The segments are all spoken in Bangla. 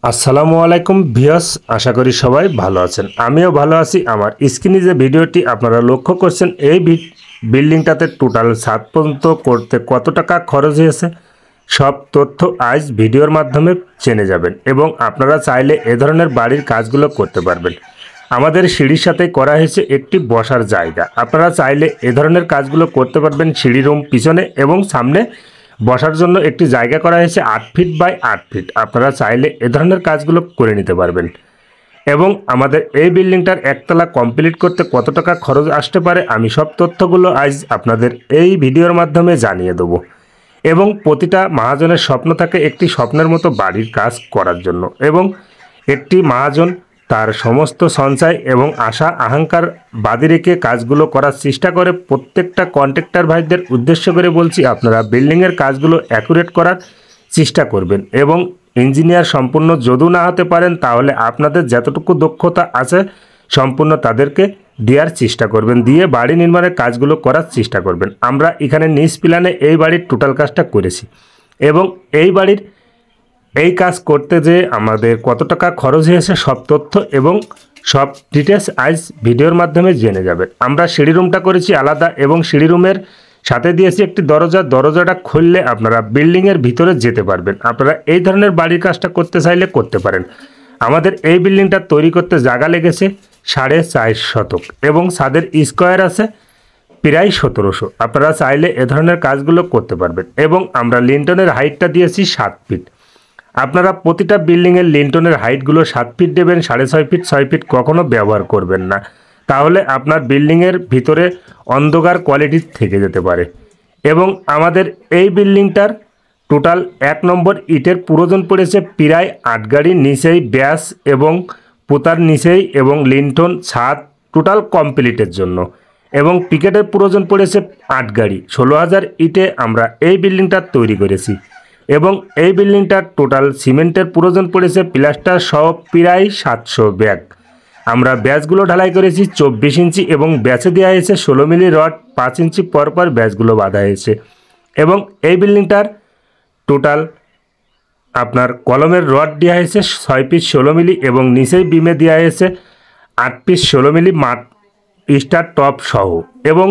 আসসালামু আলাইকুম ভিউয়ার্স, আশা করি সবাই ভালো আছেন। আমিও ভালো আছি। আমার স্ক্রিনে যে ভিডিওটি আপনারা লক্ষ্য করছেন, এই বিল্ডিংটাতে টোটাল ছাদ পর্যন্ত করতে কত টাকা খরচ হয়েছে সব তথ্য আজ ভিডিওর মাধ্যমে জেনে যাবেন এবং আপনারা চাইলে এ ধরনের বাড়ির কাজগুলো করতে পারবেন। আমাদের সিঁড়ির সাথে করা হয়েছে একটি বসার জায়গা। আপনারা চাইলে এ ধরনের কাজগুলো করতে পারবেন। সিঁড়ি রুম পিছনে এবং সামনে বসার জন্য একটি জায়গা করা হয়েছে 8 ফিট বাই 8 ফিট। আপনারা চাইলে এ ধরনের কাজগুলো করে নিতে পারবেন। এবং আমাদের এই বিল্ডিংটার একতলা কমপ্লিট করতে কত টাকা খরচ আসতে পারে আমি সব তথ্যগুলো আজ আপনাদের এই ভিডিওর মাধ্যমে জানিয়ে দেবো। এবং প্রতিটা মহাজনের স্বপ্ন থাকে একটি স্বপ্নের মতো বাড়ির কাজ করার জন্য, এবং একটি মহাজন তার সমস্ত সঞ্চয় এবং আশা আকাঙ্ক্ষার বাদে রেখে কাজগুলো করার চেষ্টা করে। প্রত্যেকটা কন্ট্রাক্টর ভাইদের উদ্দেশ্য করে বলছি, আপনারা বিল্ডিংয়ের কাজগুলো অ্যাকুরেট করার চেষ্টা করবেন এবং ইঞ্জিনিয়ার সম্পূর্ণ যদিও না হতে পারেন তাহলে আপনাদের যতটুকু দক্ষতা আছে সম্পূর্ণ তাদেরকে দেওয়ার চেষ্টা করবেন, দিয়ে বাড়ি নির্মাণের কাজগুলো করার চেষ্টা করবেন। আমরা এখানে নিজ প্ল্যানে এই বাড়ির টোটাল কাজটা করেছি এবং এই বাড়ির এই কাজ করতে যে আমাদের কত টাকা খরচ হয়েছে সব তথ্য এবং সব ডিটেলস আজ ভিডিওর মাধ্যমে জেনে যাবেন। আমরা সিঁড়ি রুমটা করেছি আলাদা এবং সিঁড়ি রুমের সাথে দিয়েছি একটি দরজা। দরজাটা খুললে আপনারা বিল্ডিংয়ের ভিতরে যেতে পারবেন। আপনারা এই ধরনের বাড়ির কাজটা করতে চাইলে করতে পারেন। আমাদের এই বিল্ডিংটা তৈরি করতে জায়গা লেগেছে 4.5 শতক এবং ছাদের স্কোয়ার আছে প্রায় 1700। আপনারা চাইলে এ ধরনের কাজগুলো করতে পারবেন। এবং আমরা লিন্টনের হাইটটা দিয়েছি 7 ফিট। আপনারা প্রতিটা বিল্ডিংয়ের লিন্টনের হাইটগুলো 7 ফিট দেবেন, 6.5 ফিট 6 ফিট কখনো ব্যবহার করবেন না, তাহলে আপনার বিল্ডিংয়ের ভিতরে অন্ধকার কোয়ালিটি থেকে যেতে পারে। এবং আমাদের এই বিল্ডিংটার টোটাল 1 নম্বর ইটের প্রয়োজন পড়েছে প্রায় 8 গাড়ি, নিচেই ব্যাস এবং পোতার নিচেই এবং লিন্টন ছাদ টোটাল কমপ্লিটের জন্য। এবং পিকেটের প্রয়োজন পড়েছে 8 গাড়ি। 16,000 ইটে আমরা এই বিল্ডিংটা তৈরি করেছি। এবং এই বিল্ডিংটার টোটাল সিমেন্টের প্রয়োজন পড়েছে প্লাস্টার সহ প্রায় 700 ব্যাগ। আমরা ব্যাচগুলো ঢালাই করেছি 24 ইঞ্চি এবং ব্যাচে দেওয়া হয়েছে 16 মিলি রড, 5 ইঞ্চি পরপর ব্যাচগুলো বাঁধা হয়েছে। এবং এই বিল্ডিংটার টোটাল আপনার কলমের রড দেওয়া হয়েছে 6 পিস 16 মিলি এবং নিচেই বিমে দেওয়া হয়েছে 8 পিস 16 মিলি মাঠ স্টার টপ সহ। এবং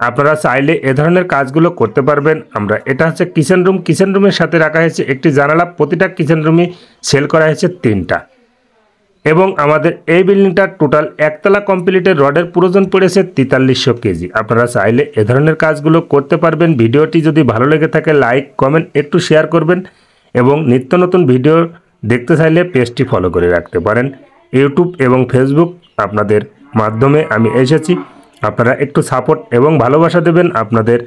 আপনারা চাইলে এ ধরনের কাজগুলো করতে পারবেন। আমরা এটা হচ্ছে কিচেন রুম। কিচেন রুমের সাথে রাখা হয়েছে একটি জানালা। প্রতিটা কিচেন রুমই সেল করা হয়েছে 3টা। এবং আমাদের এই বিল্ডিংটার টোটাল একতলা কমপ্লিটের রডের প্রয়োজন পড়েছে 4300 কেজি। আপনারা চাইলে এ ধরনের কাজগুলো করতে পারবেন। ভিডিওটি যদি ভালো লেগে থাকে লাইক কমেন্ট একটু শেয়ার করবেন এবং নিত্য নতুন ভিডিও দেখতে চাইলে পেজটি ফলো করে রাখতে পারেন। ইউটিউব এবং ফেসবুক আপনাদের মাধ্যমে আমি এসেছি, আপনারা একটু সাপোর্ট এবং ভালোবাসা দেবেন। আপনাদের